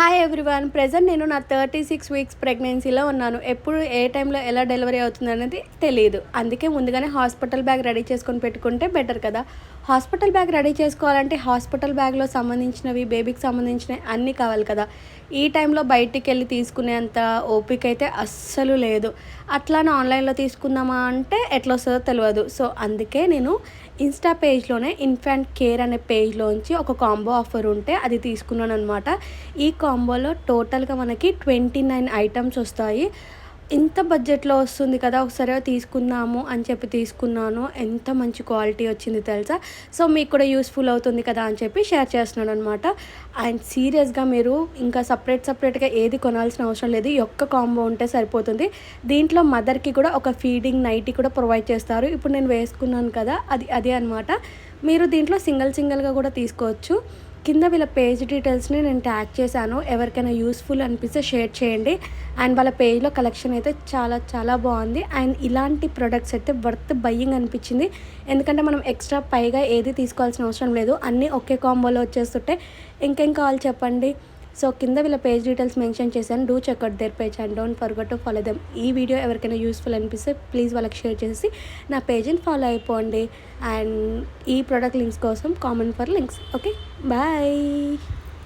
Hi everyone. Present నేను నా 36 weeks ప్రెగ్నెన్సీలో ఉన్నాను. ఎప్పుడు ఏ టైంలో ఎలా డెలివరీ అవుతుంది అనేది తెలియదు. అందుకే ముందుగానే హాస్పిటల్ బ్యాగ్ రెడీ చేసుకొని పెట్టుకుంటే బెటర్ కదా. హాస్పిటల్ బ్యాగ్ రెడీ చేసుకోవాలంటే హాస్పిటల్ బ్యాగ్లో సంబంధించినవి, బేబీకి సంబంధించినవి అన్నీ కావాలి కదా. ఈ టైంలో బయటికి వెళ్ళి తీసుకునేంత ఓపిక అయితే అస్సలు లేదు. అట్లానే ఆన్లైన్లో తీసుకుందామా అంటే ఎట్లా వస్తుందో తెలియదు. సో అందుకే నేను ఇన్స్టా పేజ్లోనే ఇన్ఫాంట్ కేర్ అనే పేజ్లోంచి ఒక కాంబో ఆఫర్ ఉంటే అది తీసుకున్నాను అనమాట. ఈ కాంబోలో టోటల్గా మనకి 29 ఐటమ్స్ వస్తాయి. ఇంత బడ్జెట్లో వస్తుంది కదా, ఒకసారి తీసుకుందాము అని చెప్పి తీసుకున్నాను. ఎంత మంచి క్వాలిటీ వచ్చింది తెలుసా. సో మీకు కూడా యూస్ఫుల్ అవుతుంది కదా అని చెప్పి షేర్ చేస్తున్నాను అనమాట. అండ్ సీరియస్గా మీరు ఇంకా సపరేట్గా ఏది కొనాల్సిన అవసరం లేదు. ఈ ఒక్క కాంబో ఉంటే సరిపోతుంది. దీంట్లో మదర్కి కూడా ఒక ఫీడింగ్ నైటీ కూడా ప్రొవైడ్ చేస్తారు. ఇప్పుడు నేను వేసుకున్నాను కదా, అదే అనమాట. మీరు దీంట్లో సింగిల్గా కూడా తీసుకోవచ్చు. కింద వీళ్ళ పేజ్ డీటెయిల్స్ని నేను ట్యాగ్ చేశాను. ఎవరికైనా యూస్ఫుల్ అనిపిస్తే షేర్ చేయండి. అండ్ వాళ్ళ పేజ్లో కలెక్షన్ అయితే చాలా బాగుంది. అండ్ ఇలాంటి ప్రొడక్ట్స్ అయితే వర్త్ బయ్యింగ్ అనిపించింది. ఎందుకంటే మనం ఎక్స్ట్రా పైగా ఏది తీసుకోవాల్సిన అవసరం లేదు. అన్నీ ఒకే కాంబోలో వచ్చేస్తుంటే ఇంకేం కావాలి చెప్పండి. సో కింద వీళ్ళ పేజ్ డీటెయిల్స్ మెన్షన్ చేశాను. Do check out their page and don't forget to follow them. ఈ వీడియో ఎవరికైనా యూస్ఫుల్ అనిపిస్తే ప్లీజ్ వాళ్ళకి షేర్ చేసి నా పేజ్ని ఫాలో అయిపోండి. అండ్ ఈ ప్రోడక్ట్ లింక్స్ కోసం comment for links. Okay, bye.